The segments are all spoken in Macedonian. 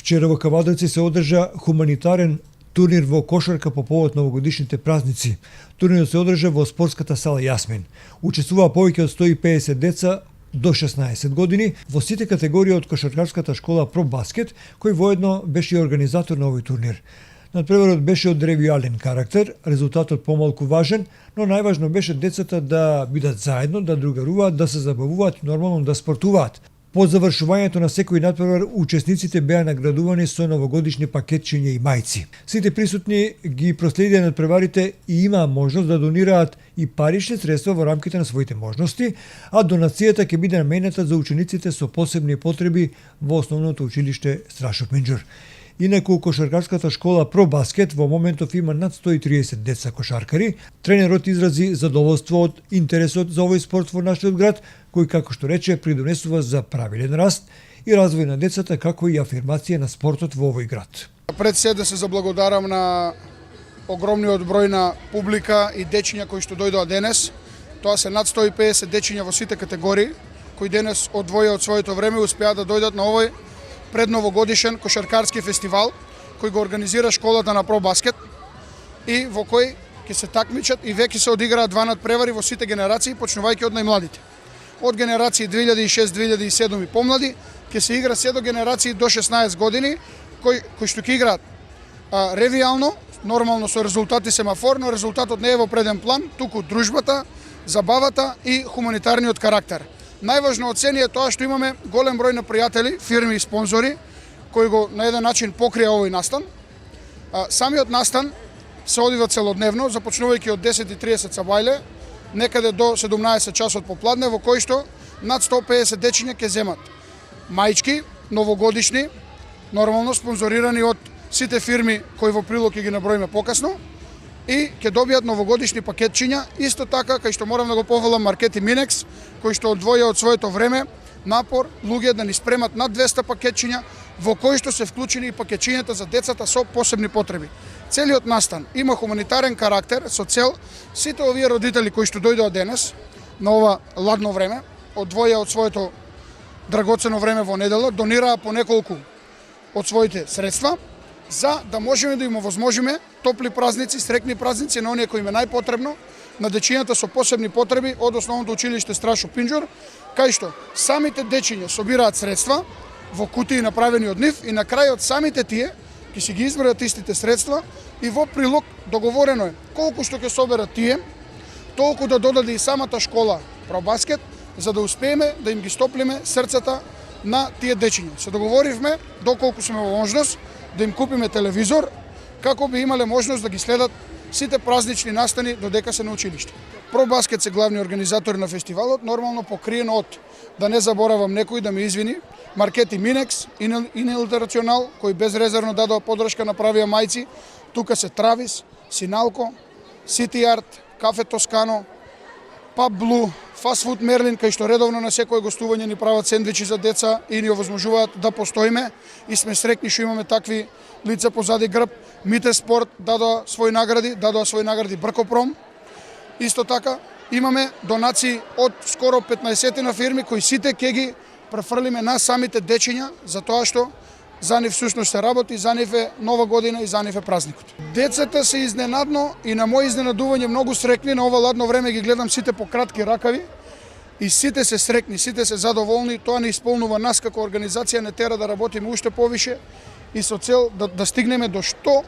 Вчера во Кавадовци се одржа хуманитарен турнир во кошарка по повод новогодишните празници. Турнирот се одржа во спортската сала Јасмин. Учествуваа повеќе од 150 деца до 16 години во сите категории од кошаркарската школа Про Баскет, кој воедно беше и организатор на овој турнир. Надпреварот беше од ревијален карактер, резултатот помалку важен, но најважно беше децата да бидат заедно, да другаруваат, да се забавуваат и нормално да спортуваат. По завршувањето на секој надпревар, учесниците беа наградувани со новогодишни пакетчиња и мајци. Сите присутни ги проследија надпреварите и имаа можност да донираат и парични средства во рамките на своите можности, а донацијата ќе биде наменета за учениците со посебни потреби во основното училиште Страшо Пинџур. Инаку кошаркарската школа Про Баскет во моментов има над 130 деца кошаркари. Тренерот изрази задоволство од интересот за овој спорт во нашиот град, кој, како што рече, придонесува за правилен раст и развој на децата, како и афирмација на спортот во овој град. Пред се да се заблагодарам на огромниот број на публика и дечиња кои што дојдоа денес. Тоа се над 150 дечиња во сите категории, кои денес одвоја од своето време успеа да дојдат на овој предновогодишен кошаркарски фестивал кој го организира школата на Про Баскет и во кој ќе се такмичат и веќе се одиграат два надпревари во сите генерации, почнувајќи од најмладите. Од генерации 2006-2007 и помлади ќе се игра се до генерации до 16 години кои што ќе играат ревијално, нормално со резултати семафор, но резултатот не е во преден план, туку дружбата, забавата и хуманитарниот карактер. Најважно од сенија е тоа што имаме голем број на пријатели, фирми и спонзори кои го на еден начин покрија овој настан. Самиот настан се одива целодневно, започнувајќи од 10:30 сабајле, некаде до 17 часот попладне, во кој што над 150 дечиња ќе земат маички, новогодишни, нормално спонзорирани од сите фирми кои во прилог ќе ги наброиме покасно, и ќе добијат новогодишни пакетчиња, исто така кај што морам да го похвалам Маркети Минекс, кој што одвоја од своето време напор луѓе да ни спремат над 200 пакетчиња, во кои што се вклучени и пакетчињата за децата со посебни потреби. Целиот настан има хуманитарен карактер со цел сите овие родители кои што дојдоа денес на ова ладно време, одвоја од своето драгоцено време во недела, донираа по неколку од своите средства, за да можеме да им овозможиме топли празници, среќни празници на оние кои им е најпотребно, на дечињата со посебни потреби од основното училиште Страшо Пинџур, кај што самите дечиња собираат средства во кутии направени од нив и на крајот самите тие ќе си ги изберат истите средства и во прилог договорено е колку што ќе соберат тие, толку да додаде и самата школа Про Баскет, за да успееме да им ги стоплиме срцата на тие дечиња. Се договоривме доколку сме во можност да им купиме телевизор, како би имале можност да ги следат сите празнични настани додека се на училиште. Про Баскет се главни организатори на фестивалот, нормално покриено од, да не заборавам некој да ме извини, Маркети Минекс, Интернационал, кои безрезервно дадоа подршка, направија мајци, тука се Травис, Синалко, Сити Арт, Кафе Тоскано, Паб Блу, Фастфуд Мерлин, кај што редовно на секое гостување ни прават сендвичи за деца и ни овозможуваат да постоиме и сме среќни што имаме такви лица позади грб. Мите Спорт дадоа своји награди Бркопром. Исто така имаме донации од скоро 15 на фирми кои сите ќе ги префрлиме на самите дечиња за тоа што за нив всушност се работи, за нив е нова година и за нив е празникот. Децата се изненадно и на мој изненадување многу среќни, на ова ладно време ги гледам сите по кратки ракави и сите се среќни, сите се задоволни, тоа не исполнува нас како организација, не тера да работиме уште повише и со цел да стигнеме до што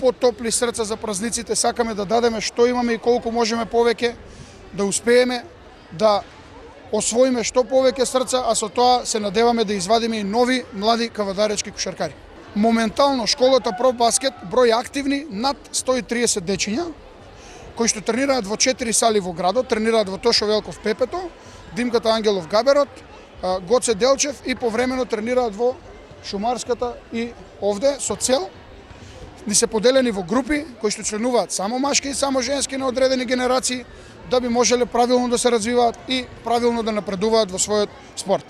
потопли срца за празниците, сакаме да дадеме што имаме и колку можеме повеќе, да успееме да освоиме што повеќе срца, а со тоа се надеваме да извадиме и нови млади кавадаречки кошаркари. Моментално школата Про Баскет брои активни над 130 дечиња, кои што тренираат во 4 сали во градот, тренираат во Тошо Велков Пепето, Димката Ангелов Габерот, Гоце Делчев и повремено тренираат во Шумарската и овде со цел ни се поделени во групи кои што членуваат само машки и само женски на одредени генерации, да би можеле правилно да се развиваат и правилно да напредуваат во својот спорт.